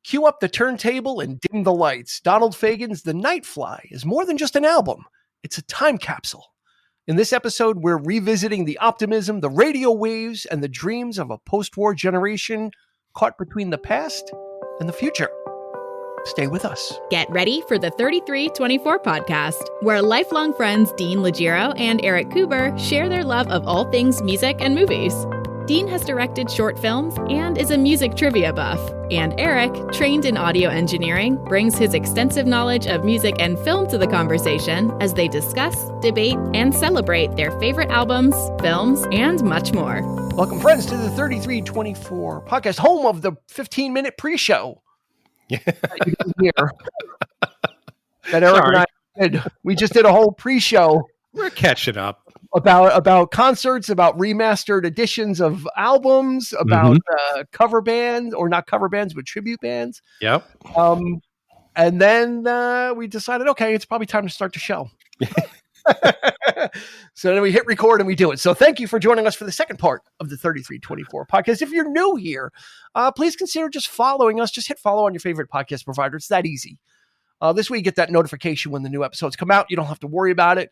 Cue up the turntable and dim the lights. Donald Fagen's The Nightfly is more than just an album. It's a time capsule. In this episode, we're revisiting the optimism, the radio waves, and the dreams of a post-war generation caught between the past and the future. Stay with us. Get ready for the 3324 podcast, where lifelong friends Dean Legiro and Eric Kuber share their love of all things music and movies. Dean has directed short films and is a music trivia buff. And Eric, trained in audio engineering, brings his extensive knowledge of music and film to the conversation as they discuss, debate, and celebrate their favorite albums, films, and much more. Welcome, friends, to the 3324 podcast, home of the 15-minute pre-show. Yeah. That Eric and I did. We just did a whole pre-show. We're catching up. About concerts, about remastered editions of albums, about cover bands, or not cover bands, but tribute bands. Yep. And then we decided, okay, it's probably time to start the show. So then we hit record and we do it. So thank you for joining us for the second part of the 3324 podcast. If you're new here, please consider just following us. Just hit follow on your favorite podcast provider. It's that easy. This way you get that notification when the new episodes come out. You don't have to worry about it.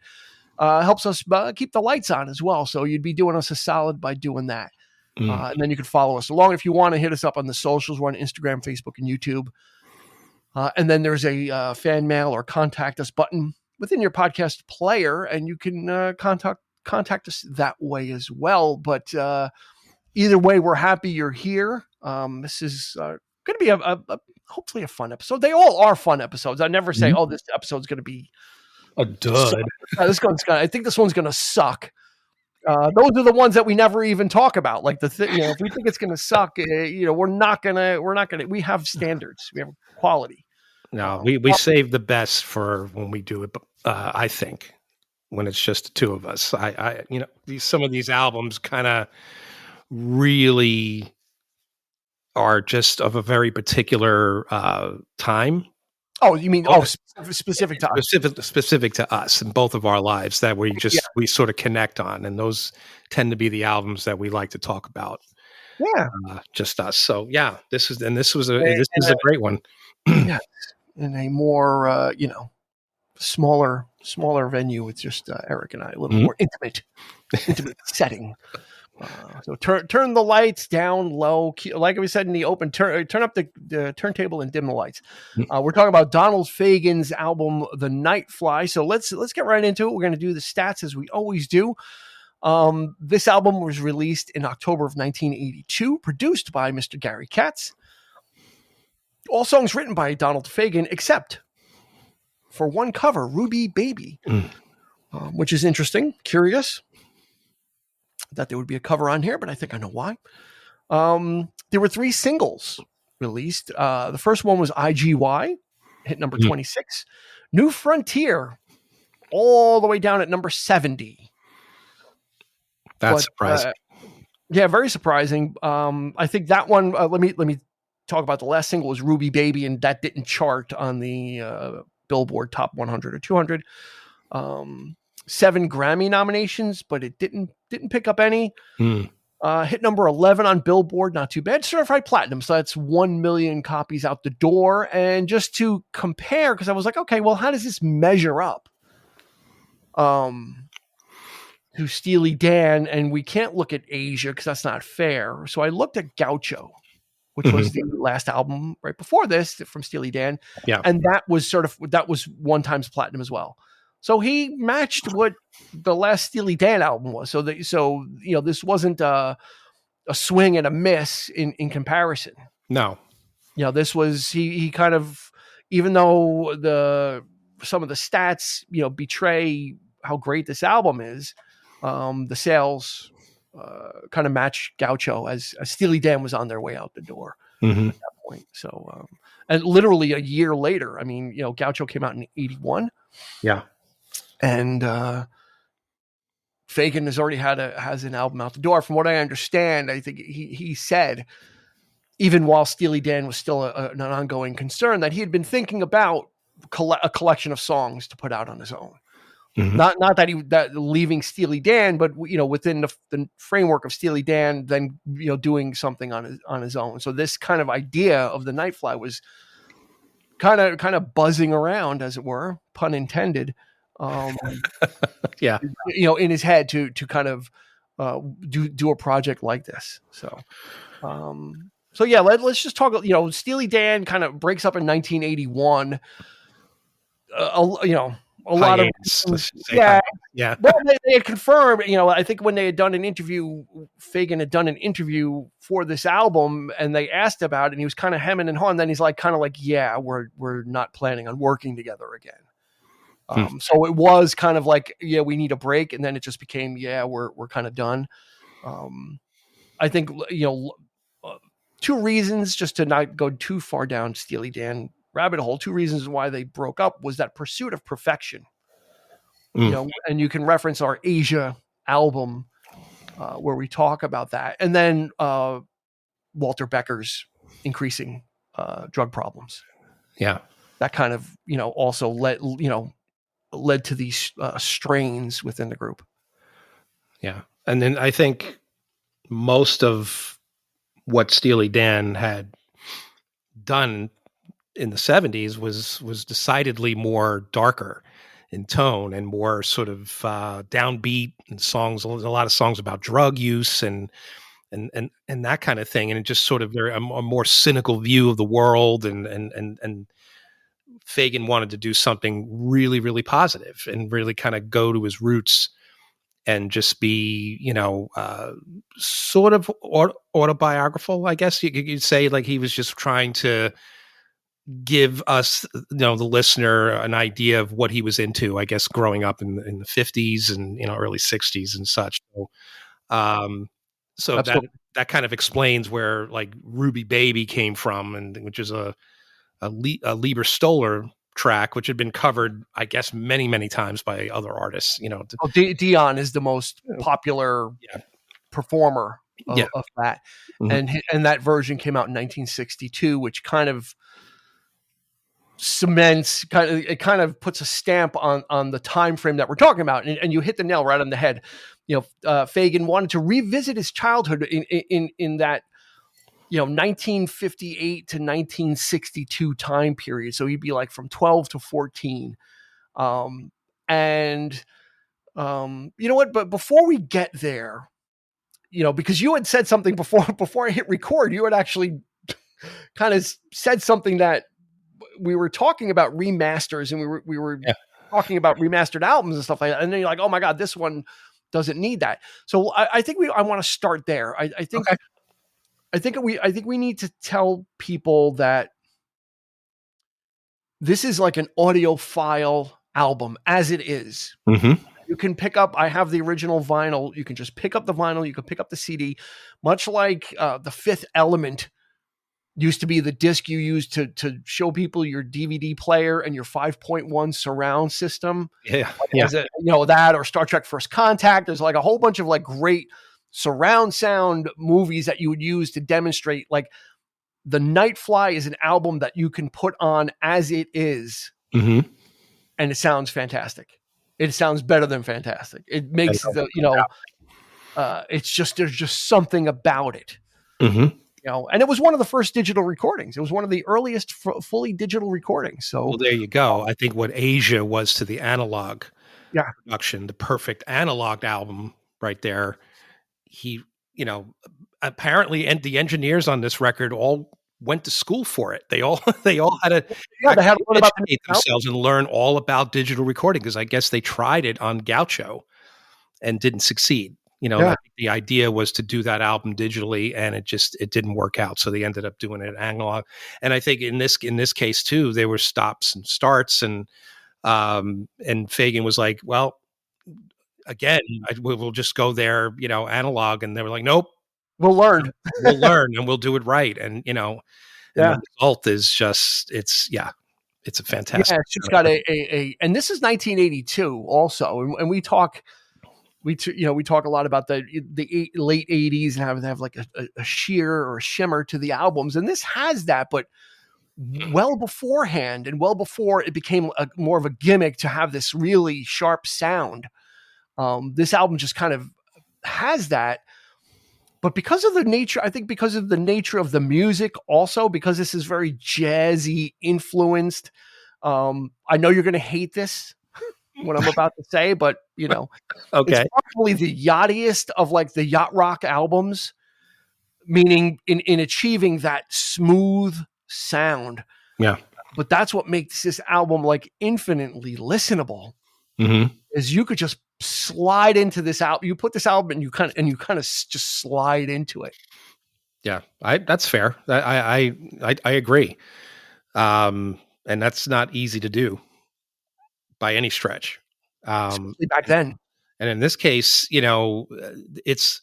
Helps us keep the lights on as well. So you'd be doing us a solid by doing that. And then you can follow us along. If you want to hit us up on the socials, we're on Instagram, Facebook, and YouTube. And then there's a fan mail or contact us button within your podcast player, and you can contact us that way as well. But either way, we're happy you're here. This is going to be a hopefully a fun episode. They all are fun episodes. I never say, oh, this episode's going to be a dud. I think this one's going to suck. Those are the ones that we never even talk about. Like if we think it's going to suck, we're not going to, we have standards. We have quality. No, we save the best for when we do it. I think when it's just the two of us, some of these albums kind of really are just of a very particular time. Oh, you mean specific to us? Specific to us in both of our lives that we sort of connect on, and those tend to be the albums that we like to talk about. Yeah, just us. So yeah, this is a great one. Yeah, in a more smaller venue with just Eric and I, a little more intimate setting. So turn the lights down low, like we said in the open. Turn up the turntable and dim the lights. We're talking about Donald Fagen's album, The Nightfly. So let's get right into it. We're going to do the stats as we always do. This album was released in October of 1982, produced by Mr. Gary Katz. All songs written by Donald Fagen, except for one cover, Ruby Baby, which is interesting, curious that there would be a cover on here, but I think I know why. There were 3 singles released. The first one was IGY, hit number 26. New Frontier, all the way down at number 70. That's surprising. Yeah, very surprising. I think that one, let me talk about the last single, was Ruby Baby, and that didn't chart on the Billboard Top 100 or 200. 7 Grammy nominations, but it didn't pick up any. Hit number 11 on Billboard, not too bad. Certified platinum, so that's 1 million copies out the door. And just to compare, because I was like, okay, well, how does this measure up to Steely Dan? And we can't look at Asia because that's not fair. So I looked at Gaucho, which was the last album right before this from Steely Dan. Yeah. And that was 1 times platinum as well. So he matched what the last Steely Dan album was. So this wasn't a swing and a miss in comparison. No. This was, he kind of, even though some of the stats, betray how great this album is, the sales kind of matched Gaucho as Steely Dan was on their way out the door at that point. So, and literally a year later, Gaucho came out in 81. Yeah. And Fagen has an album out the door. From what I understand, I think he said, even while Steely Dan was still an ongoing concern, that he had been thinking about a collection of songs to put out on his own. Mhm. Not that leaving Steely Dan, but within the framework of Steely Dan, then doing something on his own. So this kind of idea of the Nightfly was kind of buzzing around, as it were, pun intended. Yeah. In his head to kind of do a project like this. So yeah, let's just talk. Steely Dan kind of breaks up in 1981. A lot of Hiatus. Let's just say yeah. hiatus. Yeah. Well, they had confirmed. I think when they had done an interview, Fagen had done an interview for this album, and they asked about it, and he was kind of hemming and hawing. Then he's like, yeah, we're not planning on working together again. So it was kind of like, yeah, we need a break, and then it just became, yeah, we're kind of done. I think two reasons, just to not go too far down Steely Dan rabbit hole. Two reasons why they broke up was that pursuit of perfection. And you can reference our Asia album where we talk about that, and then Walter Becker's increasing drug problems. Yeah, that kind of also led to these strains within the group. Yeah, and then I think most of what Steely Dan had done in the 70s was decidedly more darker in tone and more sort of downbeat, and songs. A lot of songs about drug use and that kind of thing, and it just sort of a more cynical view of the world. And Fagen wanted to do something really, really positive and really kind of go to his roots and just be, sort of autobiographical, I guess you'd say. Like he was just trying to give us, the listener, an idea of what he was into, I guess, growing up in the 50s and, early 60s and such. So that kind of explains where like Ruby Baby came from, and which is a Lieber Stoller track, which had been covered, I guess, many, many times by other artists. Dion is the most popular performer of that. Mm-hmm. And that version came out in 1962, which kind of cements, it kind of puts a stamp on the time frame that we're talking about. And you hit the nail right on the head. Fagen wanted to revisit his childhood in that 1958 to 1962 time period. So he'd be like from 12 to 14. And you know what? But before we get there, because you had said something before I hit record, you had actually kind of said something that we were talking about remasters, and we were talking about remastered albums and stuff like that. And then you're like, oh my God, this one doesn't need that. So I think I want to start there. I think. Okay. I think we need to tell people that this is like an audiophile album as it is. Mm-hmm. You can pick up, I have the original vinyl. You can just pick up the vinyl. You can pick up the CD, much like the Fifth Element used to be the disc you used to show people your DVD player and your 5.1 surround system. Yeah. That, or Star Trek First Contact. There's like a whole bunch of like great surround sound movies that you would use to demonstrate. Like the Nightfly is an album that you can put on as it is, mm-hmm. and it sounds fantastic. It sounds better than fantastic. It makes it's just, there's just something about it. Mm-hmm. And it was one of the first digital recordings. It was one of the earliest fully digital recordings. So, well, there you go. I think what Asia was to the analog production, the perfect analog album right there. He, apparently, and the engineers on this record all went to school for it. They all had to they had to learn about themselves and learn all about digital recording, because I guess they tried it on Gaucho and didn't succeed. The idea was to do that album digitally, and it didn't work out. So they ended up doing it analog. And I think in this case too, there were stops and starts, and Fagen was like, well, again, we'll just go there, analog. And they were like, nope, we'll learn, and we'll do it right. And, the result is just, it's a fantastic. Yeah, it's just got and this is 1982 also. And we talk a lot about the late 80s and have like a sheer or a shimmer to the albums. And this has that, but well beforehand, and well before it became more of a gimmick to have this really sharp sound. This album just kind of has that. But because of the nature, I think because of the nature of the music, also because this is very jazzy influenced. I know you're going to hate this, what I'm about to say, but Okay. it's probably the yachtiest of like the yacht rock albums, meaning in achieving that smooth sound. Yeah. But that's what makes this album like infinitely listenable. Mm-hmm. Is you could just slide into this album. You put this album and you kind of just slide into it. Yeah, that's fair. I agree. And that's not easy to do by any stretch. Especially back then. And in this case, it's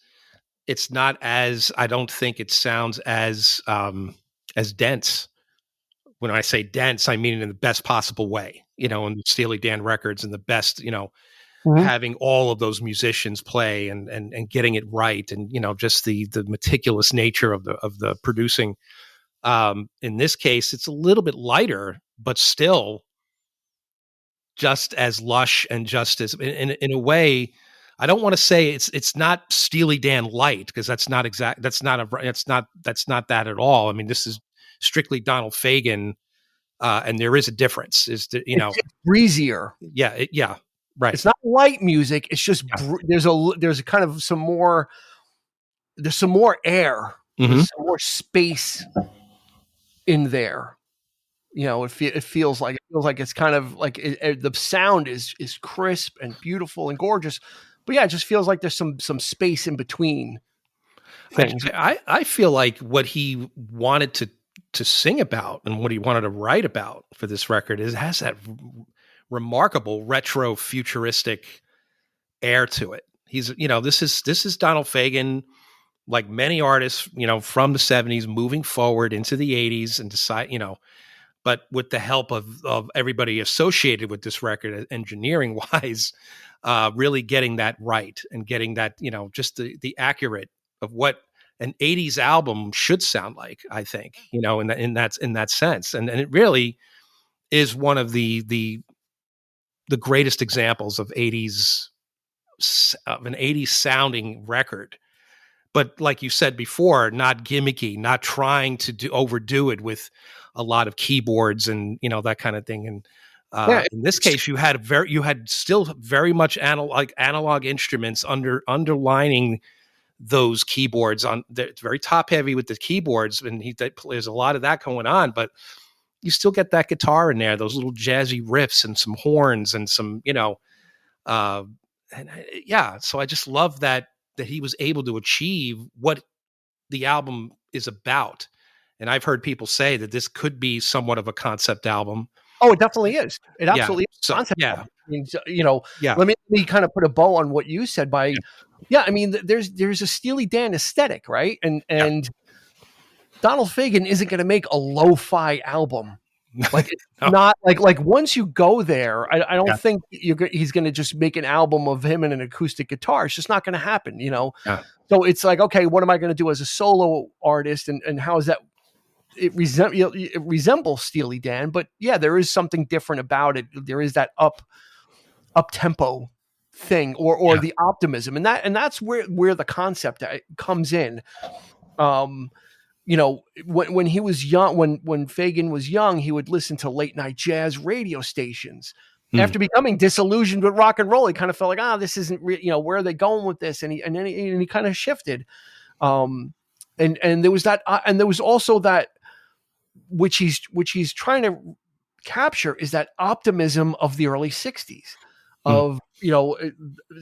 not as, I don't think it sounds as dense. When I say dense, I mean it in the best possible way, in the Steely Dan records, and the best, having all of those musicians play and getting it right. And, just the meticulous nature of the producing. In this case, it's a little bit lighter, but still just as lush and just as in a way. I don't want to say it's not Steely Dan light, because that's not that at all. I mean, this is strictly Donald Fagen, and there is a difference. It's breezier. Yeah, right. It's not light music. It's just there's a kind of some more. There's some more air. Mm-hmm. There's some more space in there. It feels like it's kind of like the sound is crisp and beautiful and gorgeous, but yeah, it just feels like there's some space in between things. I feel like what he wanted to sing about and what he wanted to write about for this record has that remarkable retro futuristic air to it. He's this is Donald Fagen, like many artists, from the 70s moving forward into the 80s and decide, but with the help of everybody associated with this record, engineering wise, really getting that right and getting that, just the accurate of what an 80s album should sound like, I think, in that sense. And it really is one of the greatest examples of an 80s sounding record. But like you said before, not gimmicky, not trying to overdo it with a lot of keyboards and that kind of thing. And in this case, you had still very much analog instruments underlining those keyboards. It's very top heavy with the keyboards, and there's a lot of that going on. But you still get that guitar in there, those little jazzy riffs and some horns and some So I just love that he was able to achieve what the album is about. And I've heard people say that this could be somewhat of a concept album. Oh, it definitely is. It absolutely is. Concept album. I mean, let me kind of put a bow on what you said by, I mean, there's a Steely Dan aesthetic, right? And Donald Fagen isn't going to make a lo-fi album. Like it's not like once you go there, I don't think he's going to just make an album of him and an acoustic guitar. It's just not going to happen, So it's like, okay, what am I going to do as a solo artist, and how is that? It resembles Steely Dan, but there is something different about it. There is that up tempo thing, or the optimism, and that's where the concept comes in. When he was young, when Fagen was young, he would listen to late night jazz radio stations. After becoming disillusioned with rock and roll, he kind of felt like, this isn't where are they going with this? And he kind of shifted. And there was that, and there was also that, which he's trying to capture, is that optimism of the early 60s of,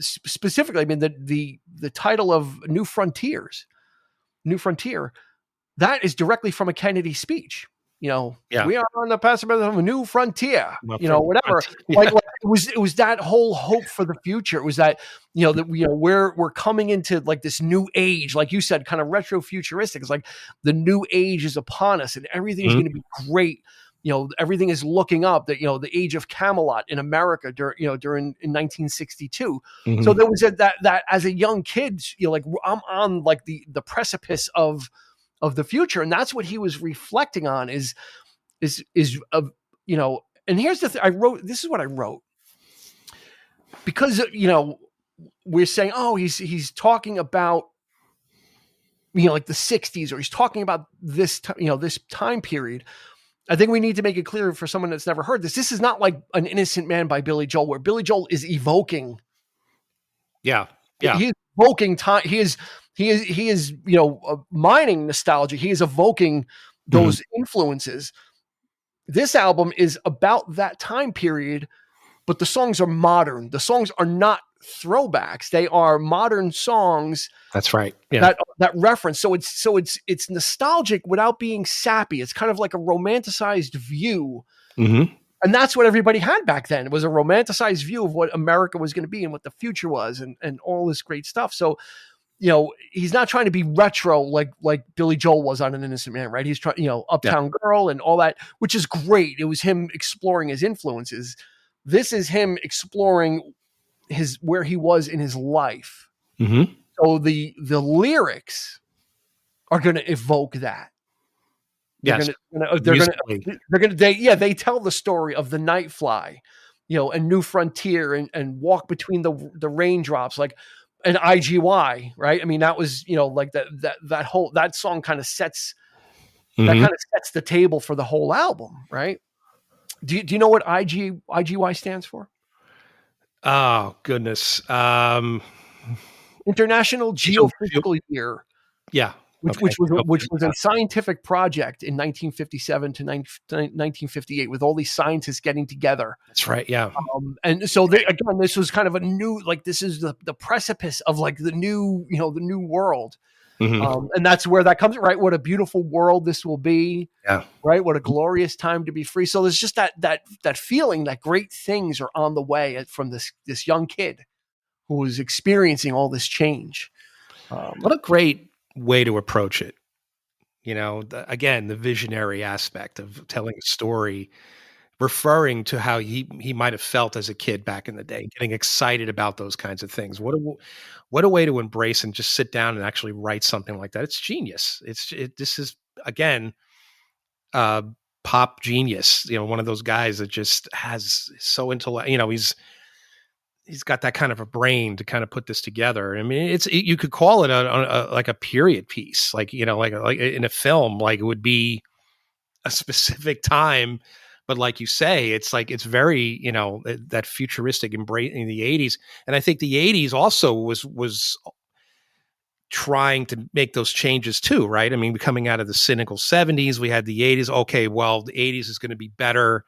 specifically, I mean, the title of New Frontier, that is directly from a Kennedy speech. We are on the precipice of a new frontier. Whatever. Like it was that whole hope for the future. It was that we're coming into like this new age, like you said, kind of retro futuristic. It's like the new age is upon us, and everything's going to be great. Everything is looking up. That the age of Camelot in America during in 1962. So there was that as a young kid, like I'm on like the precipice of the future. And that's what he was reflecting on, is is and here's the thing. This is what I wrote, because, we're saying, oh, he's talking about, like the 60s, or he's talking about this, this time period. I think we need to make it clear for someone that's never heard this. This is not like An Innocent Man by Billy Joel, where Billy Joel is evoking. Yeah. He's evoking time. He is, mining nostalgia. He is evoking those influences. This album is about that time period, but the songs are modern. The songs are not throwbacks. They are modern songs. That's right. Yeah. That reference. So it's nostalgic without being sappy. It's kind of like a romanticized view. Mm-hmm. And that's what everybody had back then. It was a romanticized view of what America was going to be and what the future was, and all this great stuff. So, he's not trying to be retro like Billy Joel was on An Innocent Man, right? He's trying, Uptown Girl and all that, which is great. It was him exploring his influences. This is him exploring where he was in his life. Mm-hmm. So the lyrics are going to evoke that. They tell the story of the Nightfly, and New Frontier, and Walk Between the Raindrops, like an IGY, right? I mean, that was, like that song kind of sets the table for the whole album, right? Do you know what IGY stands for? Oh goodness. International Geophysical Year. Yeah. Which was a scientific project in 1957 to 1958, with all these scientists getting together. That's right. Yeah. And so again, this was kind of a new, like, this is the precipice of like the new world. Mm-hmm. And that's where that comes, right? What a beautiful world this will be. Yeah. Right. What a glorious time to be free. So there's just that feeling that great things are on the way from this young kid who is experiencing all this change. What a great way to approach it. Again, the visionary aspect of telling a story, referring to how he might have felt as a kid back in the day, getting excited about those kinds of things. What a way to embrace and just sit down and actually write something like that. It's genius. This is, again, pop genius. One of those guys that just has so intellect. He's got that kind of a brain to kind of put this together. I mean, you could call it like a period piece, like in a film, like it would be a specific time. But like you say, it's very, that futuristic embrace in the 80s. And I think the 80s also was trying to make those changes too, right? I mean, coming out of the cynical 70s, we had the 80s. Okay, well, the 80s is going to be better.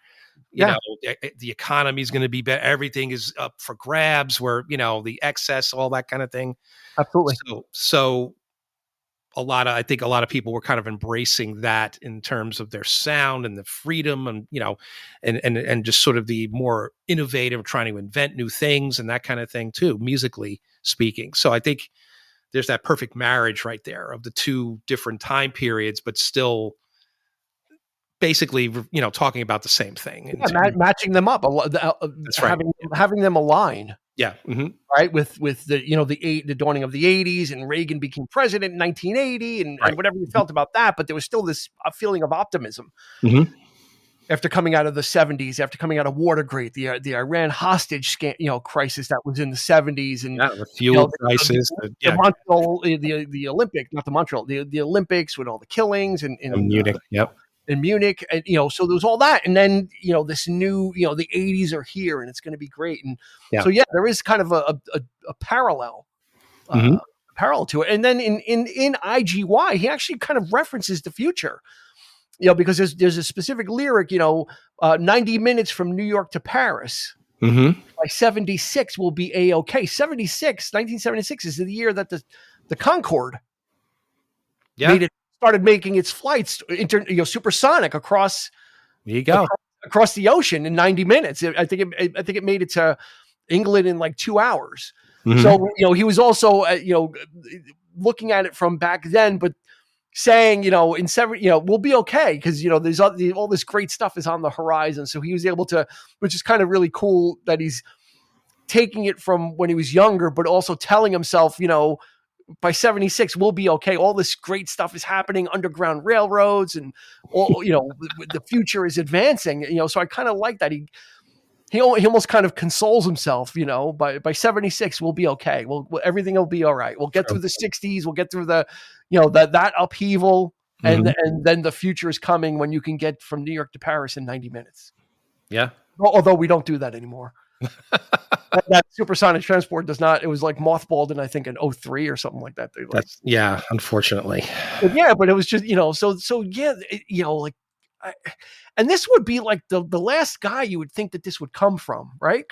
The economy is going to be better. Everything is up for grabs, where, the excess, all that kind of thing. Absolutely. So I think a lot of people were kind of embracing that in terms of their sound and the freedom and, and just sort of the more innovative, trying to invent new things and that kind of thing too, musically speaking. So I think there's that perfect marriage right there of the two different time periods, but still basically, talking about the same thing. Matching them up. That's right. Having them align. Yeah. Mm-hmm. Right. With the dawning of the 80s, and Reagan became president in 1980, and whatever you felt about that, but there was still this feeling of optimism. Mm-hmm. After coming out of the 70s, after coming out of Watergate, the Iran hostage crisis that was in the 70s, and the fuel crisis, the Montreal, the Olympics, not the Montreal, the Olympics with all the killings in Munich. Yep. In Munich, and so there was all that, and then this new, the 80s are here, and it's going to be great, and so there is kind of a parallel, parallel to it. And then in IGY, he actually kind of references the future, because there's a specific lyric, 90 minutes from New York to Paris. Mm-hmm. By 76 will be A-OK. 1976 is the year that the Concorde started making its flights supersonic across. There you go. Across the ocean in 90 minutes. I think it made it to England in like 2 hours. Mm-hmm. So, he was also, looking at it from back then, but saying, in several, we'll be okay, because, there's all this great stuff is on the horizon. So he was able to, which is kind of really cool that he's taking it from when he was younger, but also telling himself, by 76 we'll be okay. All this great stuff is happening, underground railroads, and all, you know, the future is advancing. You know, so I kind of like that he almost kind of consoles himself, you know, by 76 we'll be okay. Everything will be all right. We'll get through the 60s. We'll get through the, you know, that upheaval, and then the future is coming when you can get from New York to Paris in 90 minutes. Yeah. Although we don't do that anymore. that supersonic transport does not. It was like mothballed in, I think, in 03 or something like that. Unfortunately. But it was just, you know, so yeah, you know, like, and this would be like the last guy you would think that this would come from, right?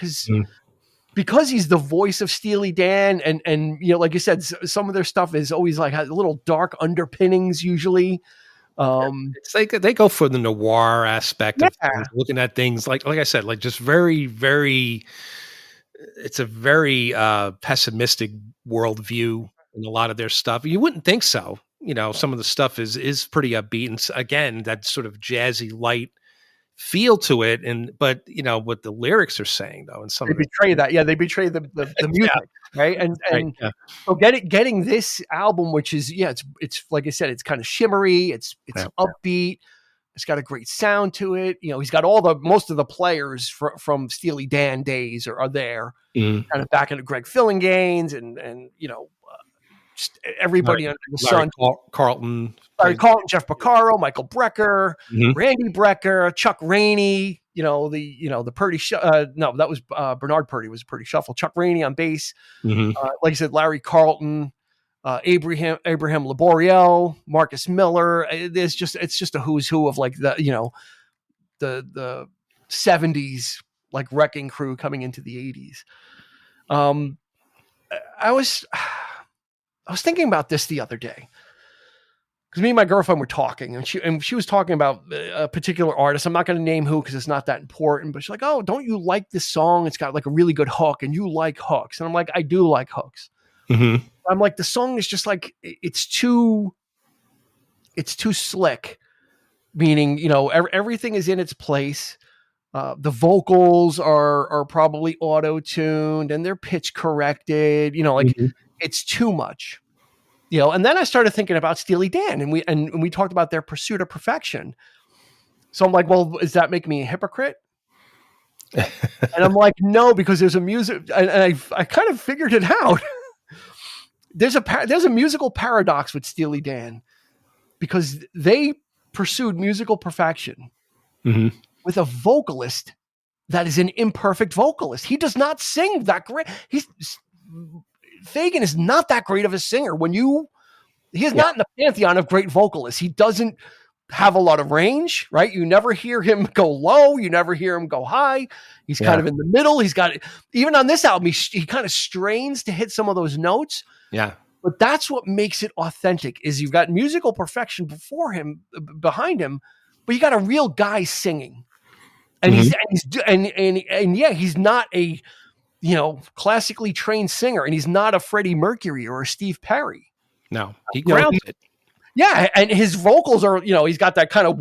Because he's the voice of Steely Dan, and you know, like you said, some of their stuff is always like has little dark underpinnings usually. It's like they go for the noir aspect of things, looking at things like I said, like just very, very. It's a very pessimistic worldview in a lot of their stuff. You wouldn't think so. You know, some of the stuff is pretty upbeat, and again, that sort of jazzy, light feel to it. But you know what the lyrics are saying, though, and they betray that. Yeah, they betray the music, right? And so getting this album, which is it's like I said, it's kind of shimmery, it's upbeat. It's got a great sound to it. You know, he's got most of the players from Steely Dan days are there, kind of back into Greg Fillinganes and you know, just everybody under the sun. Carlton, Jeff Porcaro, Michael Brecker, Randy Brecker, Chuck Rainey. You know the Purdy. No, that was Bernard Purdy was Purdy Shuffle. Chuck Rainey on bass. Like I said, Larry Carlton. Abraham Laboriel, Marcus Miller. It's just a who's who of like the 70s like wrecking crew coming into the 80s. I was thinking about this the other day because me and my girlfriend were talking, and she was talking about a particular artist. I'm not going to name who because it's not that important, but she's like, "Oh, don't you like this song? It's got like a really good hook, and you like hooks." And I'm like, "I do like hooks." I'm like, the song is just like it's too slick, meaning, you know, everything is in its place. The vocals are probably auto-tuned and they're pitch corrected, you know, like it's too much, you know. And then I started thinking about Steely Dan, and we talked about their pursuit of perfection. So I'm like, well, does that make me a hypocrite? And I'm like, no, because there's a music, and I kind of figured it out. There's a musical paradox with Steely Dan because they pursued musical perfection with a vocalist that is an imperfect vocalist. He does not sing that great. Fagen is not that great of a singer. He is not in the pantheon of great vocalists. He doesn't have a lot of range, right? You never hear him go low. You never hear him go high. He's kind of in the middle. He's got, even on this album, he kind of strains to hit some of those notes. Yeah. But that's what makes it authentic is you've got musical perfection behind him, but you got a real guy singing. And he's not a, you know, classically trained singer, and he's not a Freddie Mercury or a Steve Perry. No, he grounds it. Yeah, and his vocals are, you know, he's got that kind of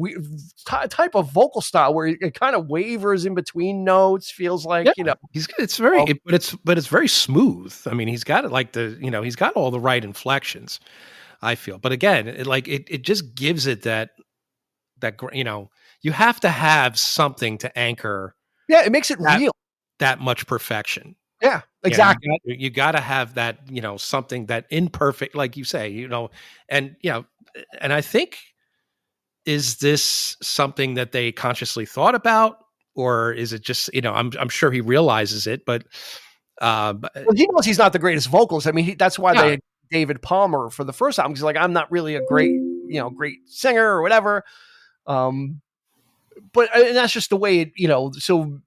type of vocal style where it kind of wavers in between notes. Feels like, you know, it's very smooth. I mean, he's got it like he's got all the right inflections, I feel. But again, it just gives it that you know, you have to have something to anchor. Yeah, it makes it real. That much perfection. Yeah, exactly. You got to have that, you know, something that imperfect, like you say, you know, and, you know, and I think, is this something that they consciously thought about, or is it just, you know, I'm sure he realizes it, but well, he knows he's not the greatest vocalist. I mean, that's why they had David Palmer for the first album. He's like, I'm not really a great singer or whatever. But and that's just the way it, you know, so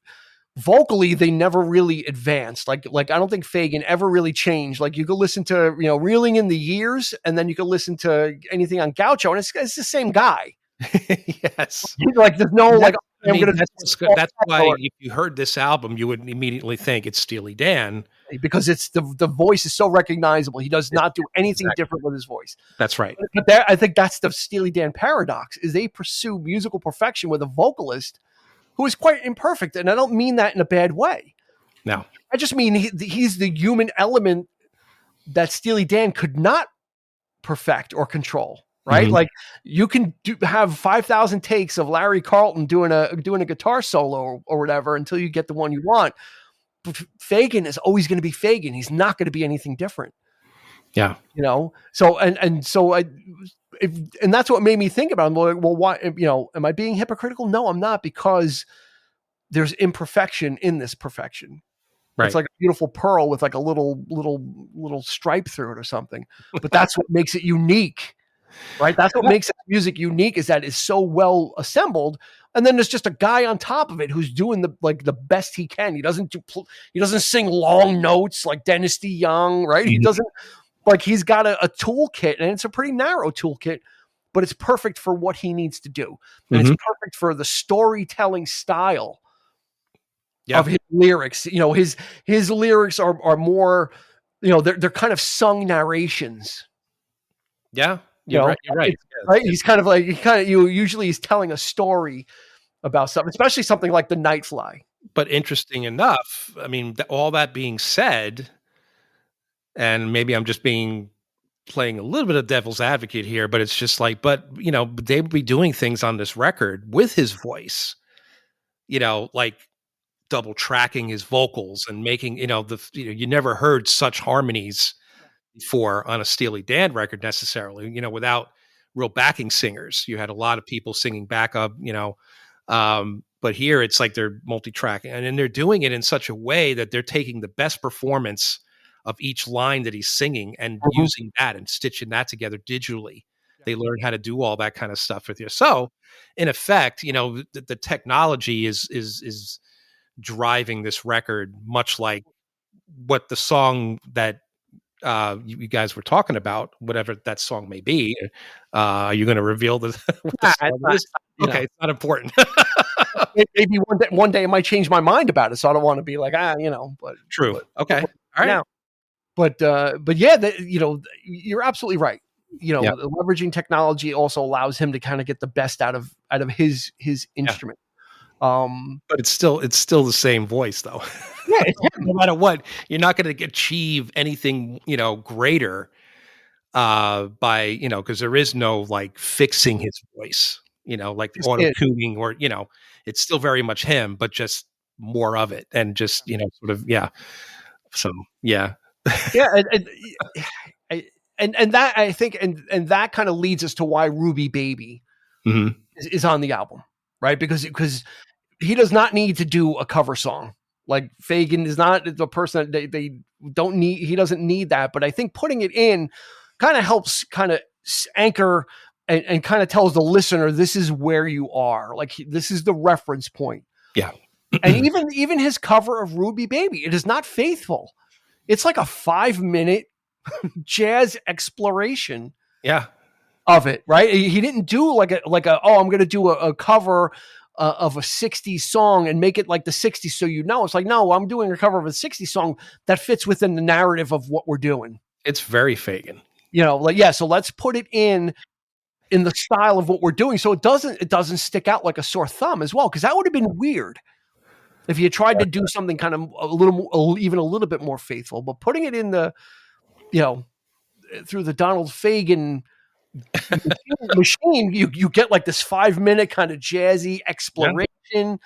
vocally they never really advanced. Like I don't think Fagen ever really changed. Like you could listen to, you know, Reeling in the Years, and then you could listen to anything on Gaucho, and it's the same guy. Yes. Like there's no like. That's why if you heard this album, you would immediately think it's Steely Dan, because it's the voice is so recognizable. He does not do anything different with his voice. That's right. But I think that's the Steely Dan paradox: is they pursue musical perfection with a vocalist who is quite imperfect, and I don't mean that in a bad way. No, I just mean he's the human element that Steely Dan could not perfect or control, right? Mhm. Like you can have 5,000 takes of Larry Carlton doing a guitar solo or whatever until you get the one you want. Fagen is always going to be Fagen. He's not going to be anything different. Yeah. You know, so and that's what made me think about it. Well, why, am I being hypocritical? No, I'm not, because there's imperfection in this perfection. Right. It's like a beautiful pearl with like a little stripe through it or something. But that's what makes it unique, right? That's what makes music unique, is that it's so well assembled. And then there's just a guy on top of it who's doing the best he can. He doesn't sing long notes like Dennis DeYoung, right? He doesn't, like, he's got a toolkit, and it's a pretty narrow toolkit, but it's perfect for what he needs to do. And it's perfect for the storytelling style of his lyrics. His lyrics are more, they're kind of sung narrations. Yeah. You're right. Right. Right. He's kind of like, usually he's telling a story about something, especially something like the Nightfly. But interesting enough, I mean, all that being said, and maybe I'm just playing a little bit of devil's advocate here, but it's just like, they would be doing things on this record with his voice, like double tracking his vocals and making, you never heard such harmonies before on a Steely Dan record necessarily, without real backing singers. You had a lot of people singing backup, but here it's like they're multi-tracking, and then they're doing it in such a way that they're taking the best performance of each line that he's singing and using that and stitching that together digitally. They learn how to do all that kind of stuff with you. So in effect, the technology is driving this record, much like what the song that you guys were talking about, whatever that song may be. Are you going to reveal what the song is? Okay, it's not important. Maybe one day I might change my mind about it, so I don't want to be like, but true. Okay. All right. Now, but yeah, you're absolutely right. Leveraging technology also allows him to kind of get the best out of his instrument. But it's still the same voice, though. Yeah, no matter what, you're not going to achieve anything, greater by, because there is no like fixing his voice, like auto tuning, or it's still very much him, but just more of it, and just sort of So yeah. And that, I think, and that kind of leads us to why Ruby Baby is on the album, right? Because he does not need to do a cover song. Like Fagen is not the person that they don't need. He doesn't need that. But I think putting it in kind of helps kind of anchor and kind of tells the listener, this is where you are. Like, this is the reference point. Yeah. And even his cover of Ruby Baby, it is not faithful. It's like a 5-minute jazz exploration. Yeah. Of it, right? He didn't do like a I'm going to do a cover of a 60s song and make it like the 60s, so it's like, no, I'm doing a cover of a 60s song that fits within the narrative of what we're doing. It's very Fagen. So let's put it in the style of what we're doing, so it doesn't stick out like a sore thumb as well, because that would have been weird if you tried to do something kind of even a little bit more faithful. But putting it in the through the Donald Fagen machine, you get like this 5-minute kind of jazzy exploration.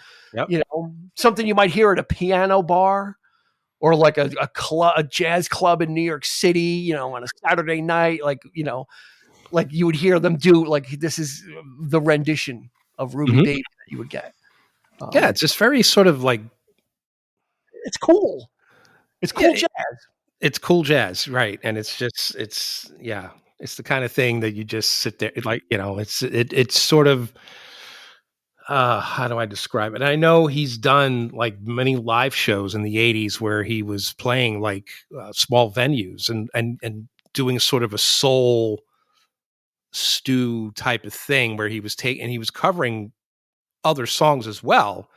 Something you might hear at a piano bar or like a jazz club in New York City, on a Saturday night, like you would hear them do, like, this is the rendition of Ruby Baby that you would get. It's just very sort of like, it's cool. It's cool jazz. It's cool jazz, right? And it's just, it's the kind of thing that you just sit there, like, it's sort of, how do I describe it? I know he's done like many live shows in the 80s where he was playing like small venues and doing sort of a soul stew type of thing where he was covering other songs as well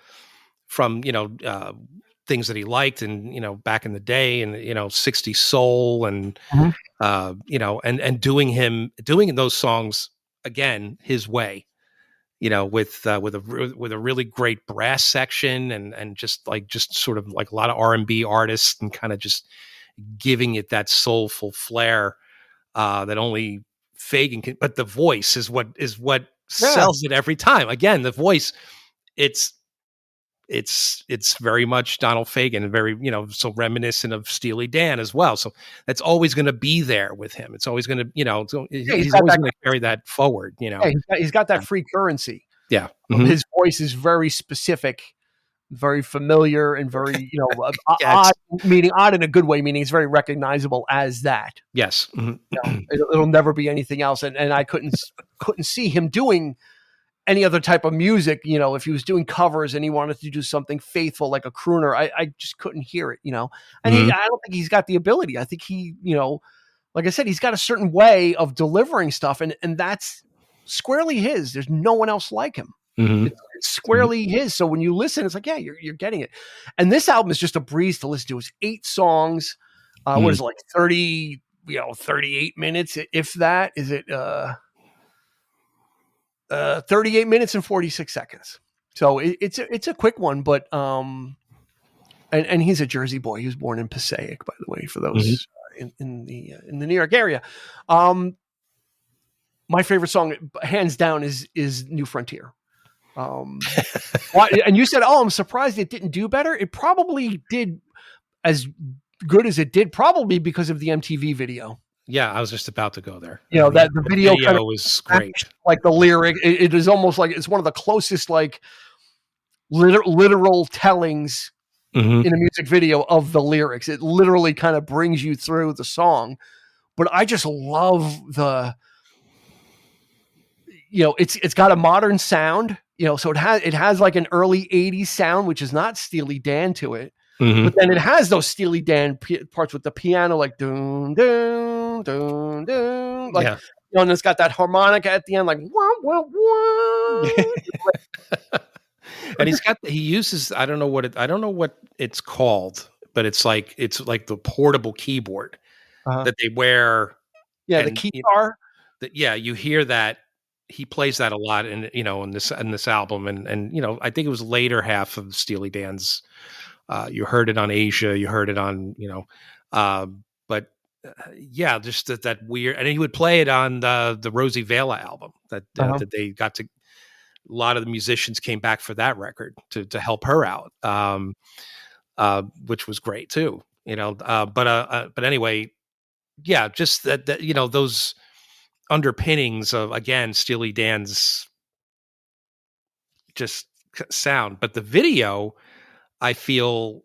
from, things that he liked and, back in the day, and, 60s soul and, and doing those songs again, his way, with a really great brass section and just sort of like a lot of R&B artists, and kind of just, giving it that soulful flair that only Fagen can. But the voice is what sells it every time. Again, the voice, it's very much Donald Fagen and very, so reminiscent of Steely Dan as well. So that's always going to be there with him. It's always going to, he's always going to carry that forward, Yeah, he's got that free currency. Yeah. His voice is very specific, very familiar, and very, odd, meaning odd in a good way, meaning it's very recognizable as that. Yes. It'll never be anything else. And I couldn't see him doing any other type of music, if he was doing covers and he wanted to do something faithful like a crooner, I just couldn't hear it, and I don't think he's got the ability. I think he, like I said, he's got a certain way of delivering stuff, and that's squarely his. There's no one else like him. It's squarely his. So when you listen, it's like, yeah, you're getting it. And this album is just a breeze to listen to. It's 8 songs. What is it, like 30, 38 minutes, if that? Is it 38 minutes and 46 seconds. So it's a quick one, but and he's a Jersey boy. He was born in Passaic, by the way, for those in the New York area. My favorite song, hands down, is New Frontier. And you said, "Oh, I'm surprised it didn't do better." It probably did as good as it did, probably because of the MTV video. Yeah, I was just about to go there. That the video kind of was great. Like the lyric, it is almost like it's one of the closest like literal tellings in a music video of the lyrics. It literally kind of brings you through the song. But I just love it's got a modern sound, so it has like an early 80s sound, which is not Steely Dan to it. But then it has those Steely Dan parts with the piano, like doom, doom, doom, doom, like, and it's got that harmonica at the end, like wah, wah, wah. And he uses, I don't know what it's called, but it's like the portable keyboard that they wear. Yeah, the guitar. You hear that. He plays that a lot in this album, and I think it was later half of Steely Dan's. You heard it on Asia, you heard it on, just that weird, and he would play it on the Rosie Vela album that they got to. A lot of the musicians came back for that record to help her out, which was great too, but anyway, just that those underpinnings of, again, Steely Dan's just sound, but the video, I feel,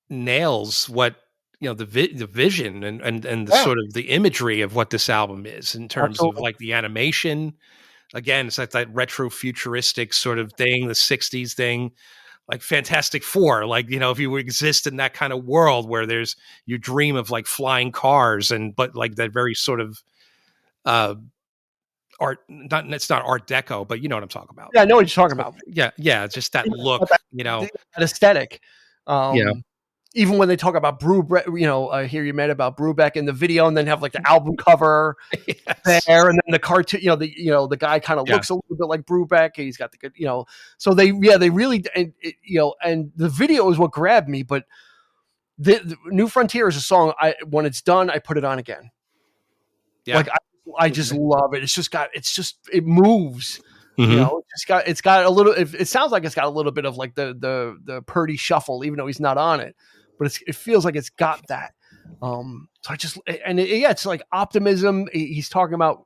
nails what the vision and the sort of the imagery of what this album is in terms of like the animation. Again, it's like that retro futuristic sort of thing, the 60s thing, like Fantastic Four. Like, if you exist in that kind of world where you dream of like flying cars but like that very sort of art, it's not Art Deco, but you know what I'm talking about. Yeah, I know what you're talking about. Yeah, just that look, that aesthetic. Even when they talk about Brubeck, I hear you made about Brubeck in the video, and then have like the album cover there, and then the cartoon. The guy kind of looks a little bit like Brubeck. He's got the good, So they really, and the video is what grabbed me. But the New Frontier is a song. When it's done, I put it on again. Yeah. Like I just love it. It moves. It's got a little. It sounds like it's got a little bit of like the Purdy shuffle, even though he's not on it. But it feels like it's got that. So it's like optimism. He's talking about,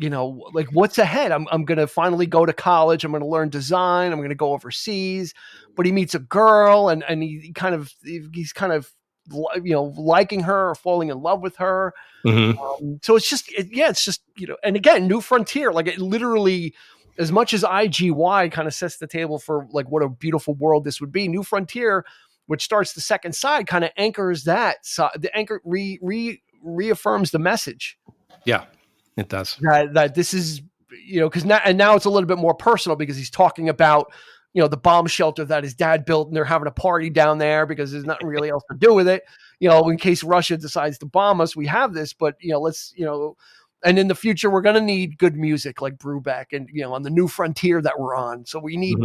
like what's ahead. I'm going to finally go to college. I'm going to learn design. I'm going to go overseas. But he meets a girl, and he's kind of liking her or falling in love with her. So it's just and again, New Frontier, like it literally, as much as IGY kind of sets the table for like what a beautiful world this would be, New Frontier, which starts the second side, kind of anchors that. So the anchor reaffirms the message. Yeah, it does. That this is, because now it's a little bit more personal, because he's talking about, the bomb shelter that his dad built, and they're having a party down there because there's nothing really else to do with it. In case Russia decides to bomb us, we have this, but let's, and in the future, we're going to need good music like Brubeck and, on the New Frontier that we're on. So we need,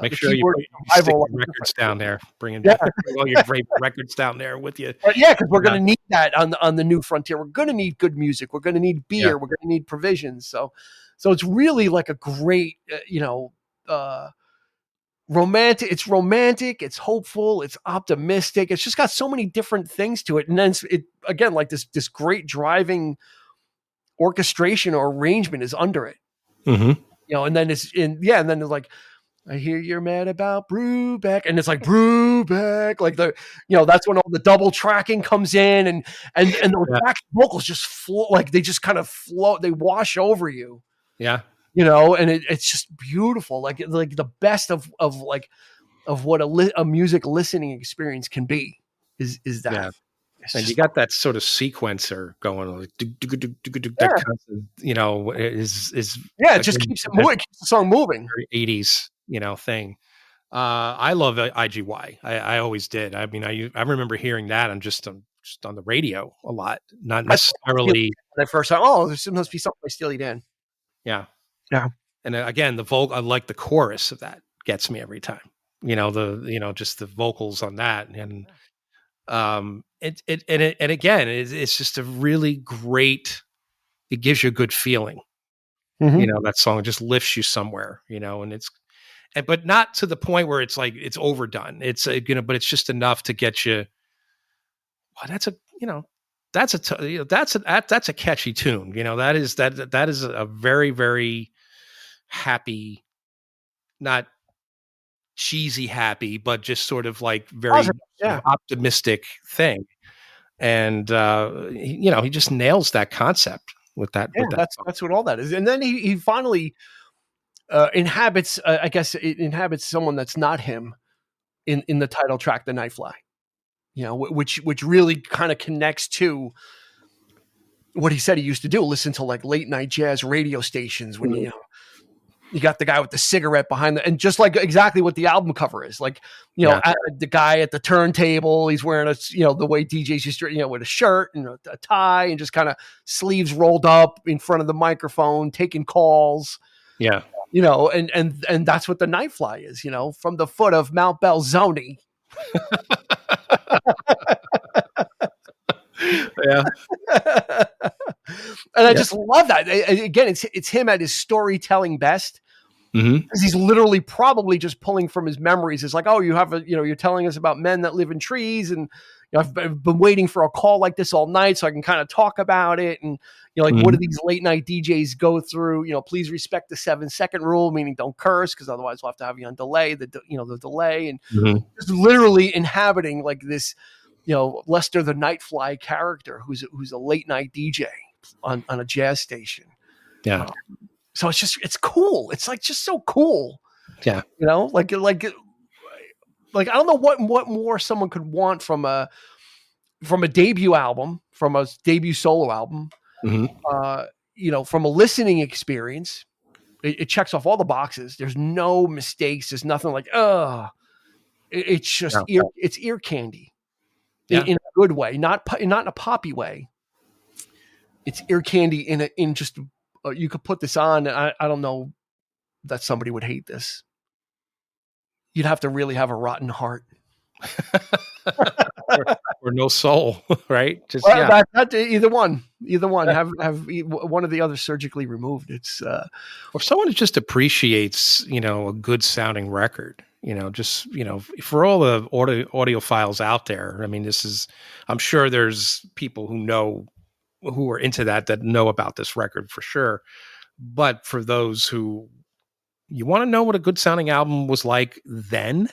Make the sure you keyboard stick survival. your records down there. Bring Yeah, all your great records down there with you. but yeah, because we're Yeah. going to need that on the new frontier. We're going to need good music. We're going to need beer. Yeah. We're going to need provisions. So it's really like a great, romantic. It's romantic. It's hopeful. It's optimistic. It's just got so many different things to it. And then it again, like this great driving orchestration or arrangement is under it. Mm-hmm. And then and then it's like, I hear you're mad about Brubeck, and it's like Brubeck, like that's when all the double tracking comes in, and those back vocals just flow, like they just kind of float, they wash over you. Yeah. And it's just beautiful, like the best of what a music listening experience can be is that. Yeah. And you got that sort of sequencer going, like that constant, is it just keeps it moving, keeps the song moving. 80s, thing. I love IGY. I always did. I mean, I remember hearing that on just on the radio a lot, not necessarily. The first time, there must be something by Steely Dan. Yeah, yeah. And again, the vocal, I like the chorus of that, gets me every time. Just the vocals on that, and it's just a really great. It gives you a good feeling. Mm-hmm. That song just lifts you somewhere. But not to the point where it's like it's overdone. It's but it's just enough to get you. Well, that's a catchy tune. That is a very, very happy, not cheesy happy, but just sort of like very sort of optimistic thing. And he just nails that concept with that. Yeah, that's what all that is. And then he finally inhabits, I guess it inhabits someone that's not him in the title track, the Nightfly, which really kind of connects to what he said he used to do, listen to like late night jazz radio stations when you got the guy with the cigarette behind and just like exactly what the album cover is like, the guy at the turntable, he's wearing the way DJs used to, with a shirt and a tie and just kind of sleeves rolled up in front of the microphone, taking calls. Yeah. And that's what the Nightfly is, from the foot of Mount Belzoni. Yeah. And I just love that. Again, it's him at his storytelling best. Because he's literally probably just pulling from his memories. It's like, oh, you have you're telling us about men that live in trees, and I've been waiting for a call like this all night so I can kind of talk about it. And what do these late night DJs go through? Please respect the 7-second rule, meaning don't curse, because otherwise we'll have to have you on delay. The delay, and just literally inhabiting like this, Lester the Nightfly character who's a late night DJ on a jazz station. Yeah. So it's cool. It's like just so cool. Yeah. Like I don't know what more someone could want from a debut album, from a debut solo album. From a listening experience. It checks off all the boxes. There's no mistakes. There's nothing like, it's just it's ear candy in a good way, not in a poppy way. It's ear candy in just you could put this on, and I don't know that somebody would hate this. You'd have to really have a rotten heart. or no soul, right? Just not either one. Have one of the other surgically removed. It's or someone who just appreciates, a good sounding record. For all the audiophiles out there. I mean, I'm sure there's people who are into that know about this record for sure. But for those who you want to know what a good sounding album was like then,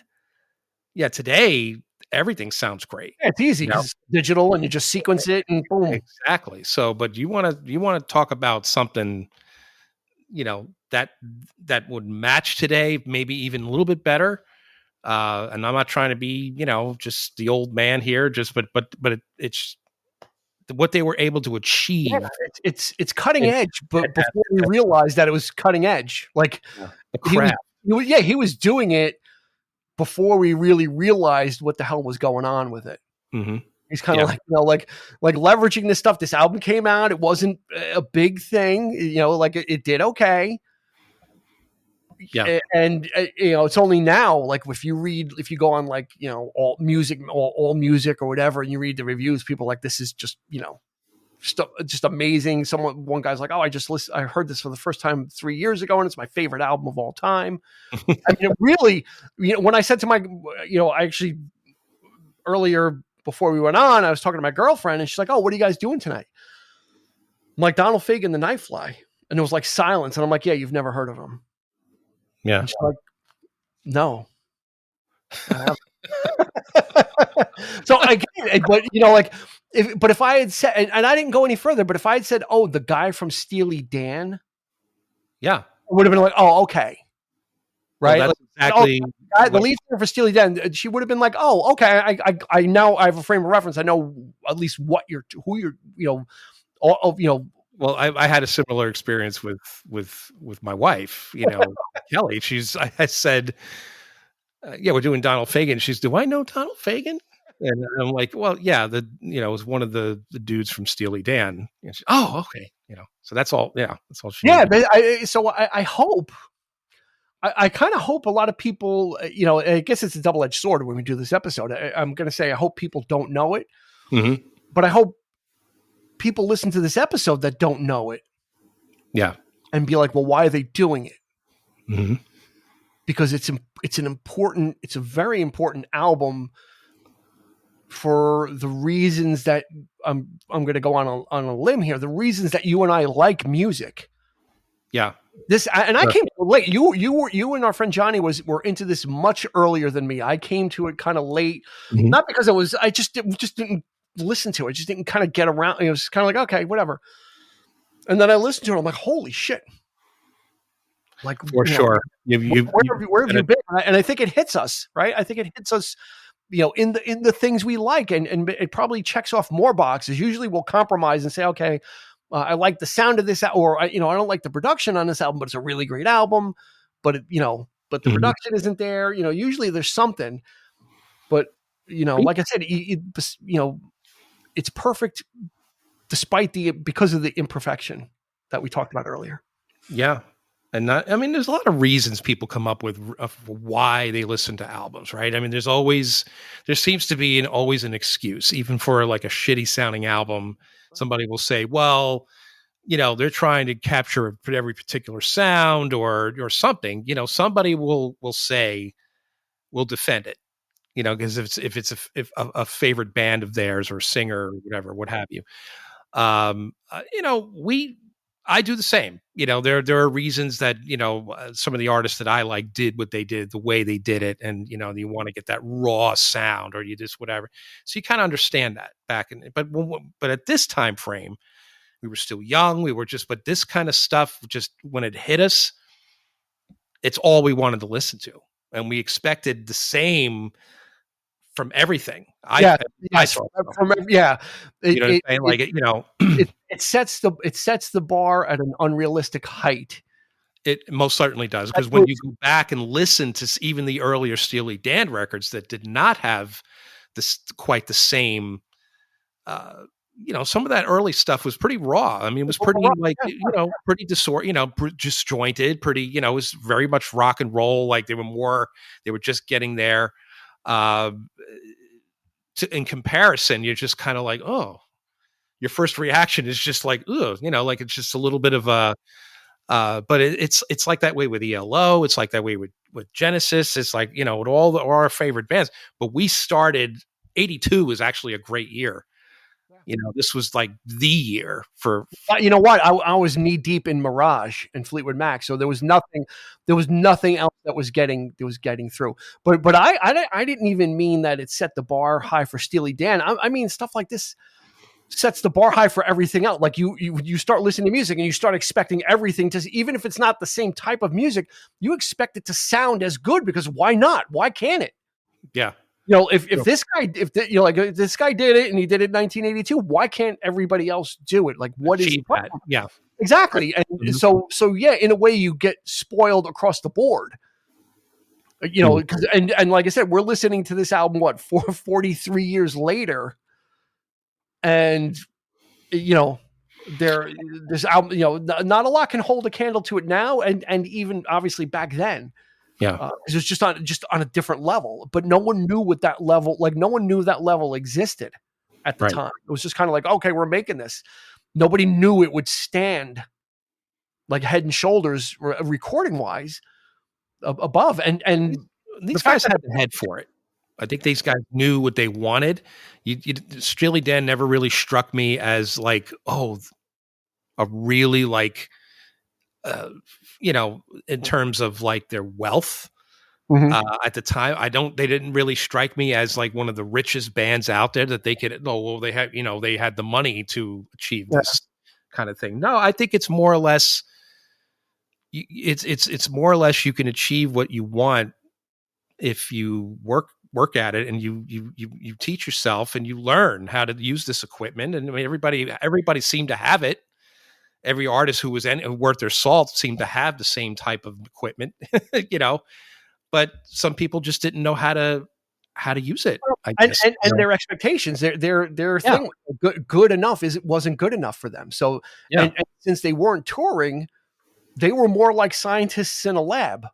today everything sounds great. Yeah, it's easy because it's digital and you just sequence it and boom. Exactly. So, but you want to talk about something, that would match today, maybe even a little bit better. And I'm not trying to be, just the old man here, but it's what they were able to achieve. Yeah, it's cutting edge, but before we realized that it was cutting edge, like the craft. He was doing it before we really realized what the hell was going on with it. He's kind of like leveraging this stuff. This album came out. It wasn't a big thing, like it did okay. Yeah. And it's only now, like if you go on like all music or whatever, and you read the reviews, people are like, this is just just amazing. One guy's like, oh, I heard this for the first time 3 years ago, and it's my favorite album of all time. I mean, it really, when I said to I actually earlier before we went on, I was talking to my girlfriend, and she's like, oh, what are you guys doing tonight? I'm like, Donald Fagen, the Nightfly. And it was like silence. And I'm like, yeah, you've never heard of him. Yeah. And she's like, no. So I get it, but like if I had said, and I didn't go any further, but if I had said, oh, the guy from Steely Dan, yeah, it would have been like, oh, okay. Right. Well, that's like, exactly the lead singer for Steely Dan, she would have been like, oh, okay. I now I have a frame of reference. I know at least who you're, Well, I had a similar experience with my wife, Kelly. I said, yeah, we're doing Donald Fagen. She's, do I know Donald Fagen? And I'm like, well, yeah, it was one of the dudes from Steely Dan. And oh, okay. So that's all. Yeah. That's all she Yeah. needed. But I hope, I kind of hope a lot of people, I guess it's a double-edged sword when we do this episode. I'm going to say, I hope people don't know it, but I hope people listen to this episode that don't know it. Yeah. And be like, well, why are they doing it? Mm-hmm. Because it's a very important album for the reasons that I'm going to go on a limb here. The reasons that you and I like music. Yeah. I came late. You and our friend Johnny were into this much earlier than me. I came to it kind of late, not because I just didn't listen to it. I just didn't kind of get around. It was kind of like, okay, whatever. And then I listened to it. I'm like, holy shit. Like, for sure. Where have you been? And I think it hits us, right? I think it hits us, in the things we like, and it probably checks off more boxes. Usually we'll compromise and say, okay, I like the sound of this, or I don't like the production on this album, but it's a really great album. But but the production isn't there. Usually there's something. But like I said, it's perfect despite because of the imperfection that we talked about earlier. Yeah. And there's a lot of reasons people come up with why they listen to albums, right? I mean, there seems to be always an excuse, even for like a shitty sounding album. Somebody will say, well, they're trying to capture every particular sound or something. Somebody will defend it, because if it's a favorite band of theirs or singer or whatever, what have you. I do the same. There are reasons that, some of the artists that I like did what they did, the way they did it. And, you want to get that raw sound, or you just whatever. So you kind of understand that but at this time frame, we were still young. But this kind of stuff, just when it hit us, it's all we wanted to listen to. And we expected the same from everything. It sets the bar at an unrealistic height. It most certainly does, because when you go back and listen to even the earlier Steely Dan records that did not have quite the same, some of that early stuff was pretty raw. I mean, it was pretty pretty disjointed, pretty, it was very much rock and roll. Like they were just getting there. In comparison, you're just kind of like, oh, your first reaction is just like, ugh, like it's just a little bit of a, but it's like that way with ELO. It's like that way with Genesis. It's like, with all our favorite bands, but we started 82 was actually a great year. This was like the year for, you know what? I was knee deep in Mirage and Fleetwood Mac. So there was nothing else that was getting through. But I didn't even mean that it set the bar high for Steely Dan. I mean, stuff like this sets the bar high for everything else. Like you start listening to music and you start expecting everything to, even if it's not the same type of music, you expect it to sound as good, because why not? Why can't it? Yeah. If this guy this guy did it and he did it in 1982, why can't everybody else do it? Like, what is that? Yeah, exactly. And so yeah, in a way you get spoiled across the board. Because and like I said, we're listening to this album 43 years later, and this album, you know, not a lot can hold a candle to it now, and even obviously back then. Yeah. It was just on a different level, but no one knew what that level, like no one knew that level existed at the Right. time. It was just kind of like, okay, we're making this. Nobody knew it would stand like head and shoulders recording wise above. And These guys had the head for it. I think these guys knew what they wanted. Steely Dan never really struck me as like, oh, a really like, you know, in terms of like their wealth. At the time, they didn't really strike me as like one of the richest bands out there that they could, oh, well, they had, you know, they had the money to achieve this kind of thing. No, I think it's more or less, it's more or less you can achieve what you want if you work at it and you teach yourself and you learn how to use this equipment. And I mean, everybody seemed to have it. Every artist who was worth their salt seemed to have the same type of equipment, you know, but some people just didn't know how to use it. I guess. And their expectations, their thing, good enough wasn't good enough for them. So, and since they weren't touring, they were more like scientists in a lab,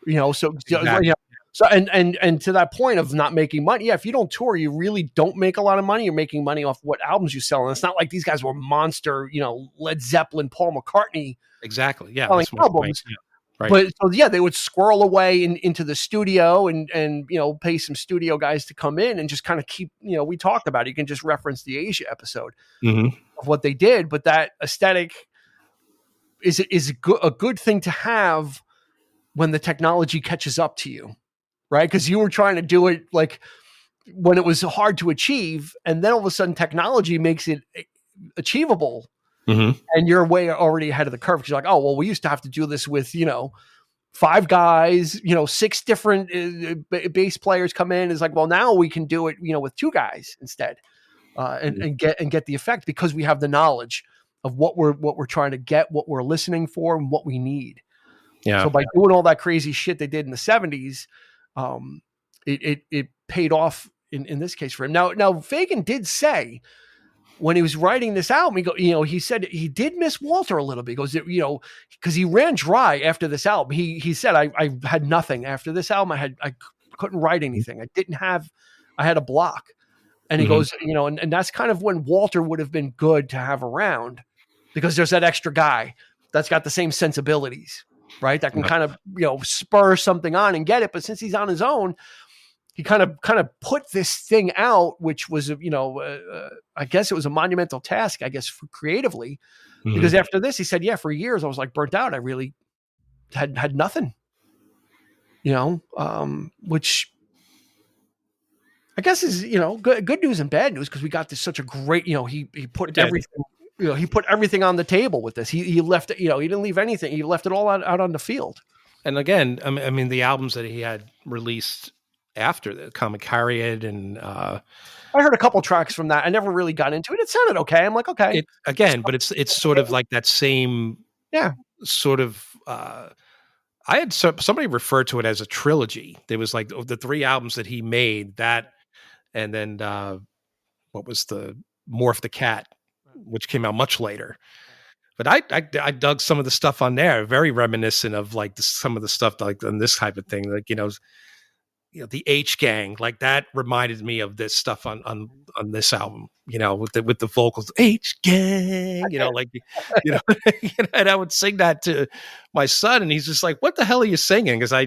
you know. So, Exactly. you know, so and to that point of not making money, yeah, if you don't tour, you really don't make a lot of money. You're making money off what albums you sell, and it's not like these guys were monster, you know, Led Zeppelin, Paul McCartney, exactly, yeah, selling albums. Yeah. Right. But so yeah, they would squirrel away into the studio and you know, pay some studio guys to come in and just kind of keep, you know, we talked about it. You can just reference the Asia episode of what they did, but that aesthetic is a good thing to have when the technology catches up to you, right? Because you were trying to do it like when it was hard to achieve, and then all of a sudden technology makes it achievable. And you're way already ahead of the curve because you're like, oh, well, we used to have to do this with, you know, 5 guys, you know, 6 different bass players come in. It's like, well, now we can do it, you know, with 2 guys instead, and get the effect because we have the knowledge of what we're trying to get, what we're listening for, and what we need. Yeah. So by doing all that crazy shit they did in the 70s, it paid off in this case for him. Now Fagen did say, when he was writing this album, he said he did miss Walter a little bit. He goes, you know, because he ran dry after this album. He said, I had nothing after this album. I couldn't write anything. I had a block. And he goes, you know, and that's kind of when Walter would have been good to have around, because there's that extra guy that's got the same sensibilities, right? That can kind of, you know, spur something on and get it. But since he's on his own, he kind of put this thing out, which was, you know, I guess it was a monumental task, I guess, for creatively, because after this, he said, yeah, for years I was like burnt out. I really had nothing, you know, which I guess is, you know, good news and bad news, because we got this such a great, you know, he put everything, you know, he put everything on the table with this. He left it, you know, he didn't leave anything. He left it all out on the field. And again, I mean, the albums that he had released after the Comic Harriet, and I heard a couple tracks from that. I never really got into it. It sounded okay. I'm like, okay. But it's sort of like that same sort of. I had somebody referred to it as a trilogy. There was like the 3 albums that he made, that, and then what was the Morph the Cat, which came out much later. But I dug some of the stuff on there, very reminiscent of like some of the stuff like on this type of thing, like, you know, the H Gang, like that reminded me of this stuff on this album, you know, with the vocals, H Gang, you know, like, you know, and I would sing that to my son, and he's just like, "What the hell are you singing?" Because I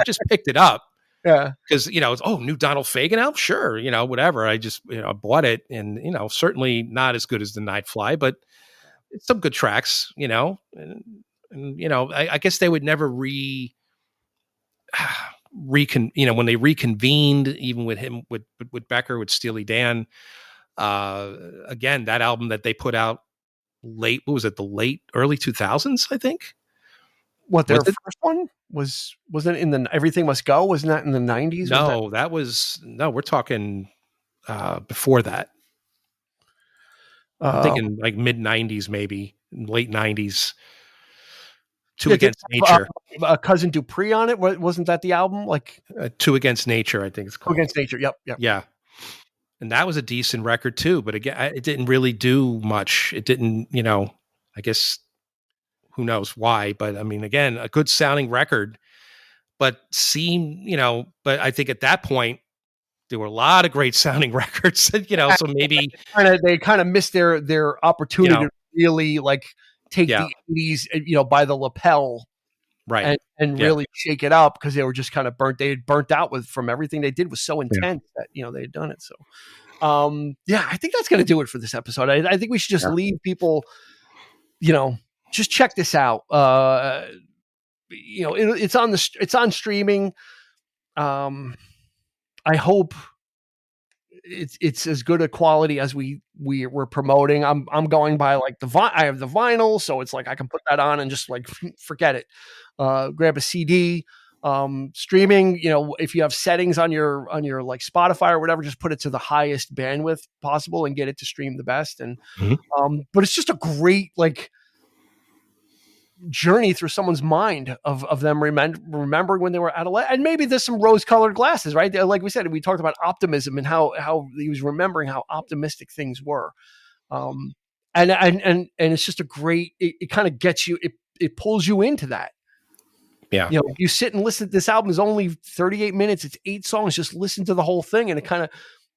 just picked it up, because, you know, it's, new Donald Fagen album, sure, you know, whatever. I just, you know, bought it, and, you know, certainly not as good as the Nightfly, but it's some good tracks, you know, and you know, I guess they would never you know, when they reconvened, even with him, with Becker, with Steely Dan, again, that album that they put out late, what was it, the early 2000s, I think. What, their first one wasn't in the Everything Must Go? Wasn't that in the 90s? No, we're talking before that. I'm thinking like mid 90s, maybe late 90s. Two Against Nature. Cousin Dupree on it. Wasn't that the album? Like Two Against Nature, I think it's called. Two Against Nature. Yep. Yeah. And that was a decent record too. But again, it didn't really do much. It didn't, I guess who knows why, but I mean, again, a good sounding record, but but I think at that point, there were a lot of great sounding records, so maybe they kind of missed their opportunity to really like take the 80s, by the lapel, right, and really shake it up, because they were just kind of burnt. They had burnt out from everything they did was so intense that they had done it. So, I think that's going to do it for this episode. I think we should just leave people, just check this out. It's on streaming. I hope it's as good a quality as we're promoting. I'm going by like I have the vinyl, so it's like I can put that on and just like forget it. Grab a CD. Streaming, if you have settings on your like Spotify or whatever, just put it to the highest bandwidth possible and get it to stream the best. And but it's just a great like journey through someone's mind of them remembering when they were adolescent. And maybe there's some rose-colored glasses, right? Like we said, we talked about optimism and how he was remembering how optimistic things were. And it's just a great, it kind of gets you, it pulls you into that. Yeah. You sit and listen. This album is only 38 minutes. It's 8 songs. Just listen to the whole thing. And it kind of,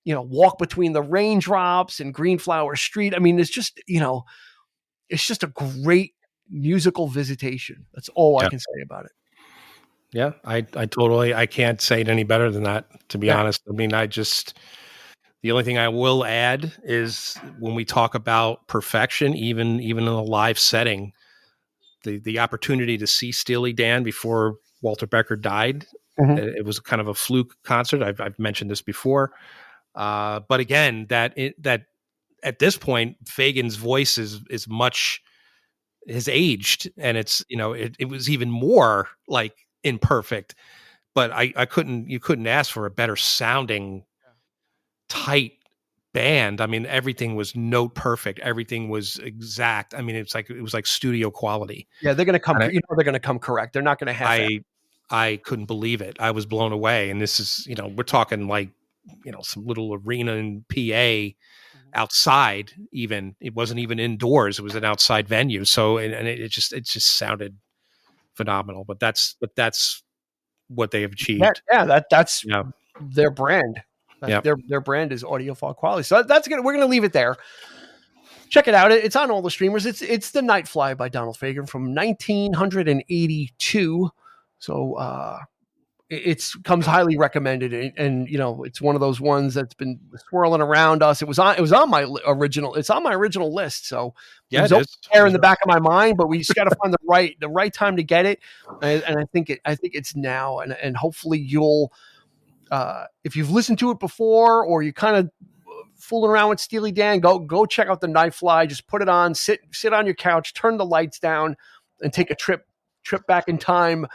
walk between the raindrops and Greenflower Street. I mean, it's just, it's just a great musical visitation. That's all I can say about it. Yeah. I can't say it any better than that, to be honest. I mean, the only thing I will add is when we talk about perfection, even in a live setting, the opportunity to see Steely Dan before Walter Becker died, it was kind of a fluke concert. I've mentioned this before. But again, that at this point, Fagen's voice is much, has aged, and it's, it was even more like imperfect, but you couldn't ask for a better sounding tight band. I mean, everything was note perfect. Everything was exact. I mean, it was like studio quality. Yeah. They're going to come, they're going to come correct. They're not going to have, I couldn't believe it. I was blown away. And this is, we're talking like, some little arena in PA outside. Even it wasn't even indoors. It was an outside venue. So, and it just sounded phenomenal. But that's what they have achieved. That's their brand. Their brand is audiophile quality. So that's good. We're going to leave it there. Check it out. It's on all the streamers. It's the Nightfly by Donald Fagen from 1982. So, it comes highly recommended, and it's one of those ones that's been swirling around us. It was on my original list. So it was there in the back of my mind, but we just got to find the right time to get it. And I think it's now, and hopefully you'll, if you've listened to it before, or you kind of fooling around with Steely Dan, go check out the Nightfly. Just put it on, sit on your couch, turn the lights down, and take a trip back in time,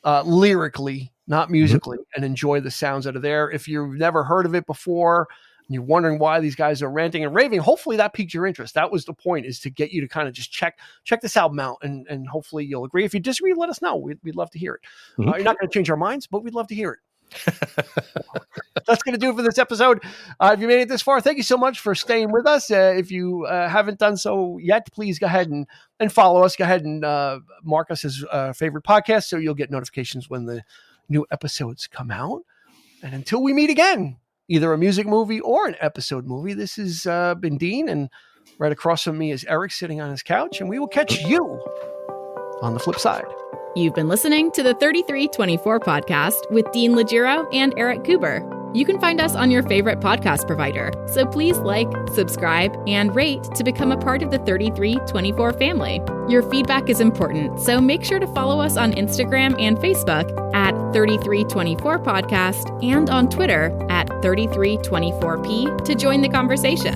lyrically, not musically, and enjoy the sounds that are there. If you've never heard of it before and you're wondering why these guys are ranting and raving, hopefully that piqued your interest. That was the point, is to get you to kind of just check this album out, and hopefully you'll agree. If you disagree, let us know. We'd love to hear it. You're not going to change our minds, but we'd love to hear it. That's going to do it for this episode. If you made it this far, thank you so much for staying with us. If you haven't done so yet, please go ahead and follow us. Go ahead and mark us as favorite podcast, so you'll get notifications when the new episodes come out. And until we meet again, either a music movie or an episode movie, this has been Dean, and right across from me is Eric sitting on his couch, and we will catch you on the flip side. You've been listening to the 3324 podcast with Dean Legiro and Eric Kuber. You can find us on your favorite podcast provider, so please like, subscribe, and rate to become a part of the 3324 family. Your feedback is important, so make sure to follow us on Instagram and Facebook at 3324 podcast, and on Twitter at 3324p to join the conversation.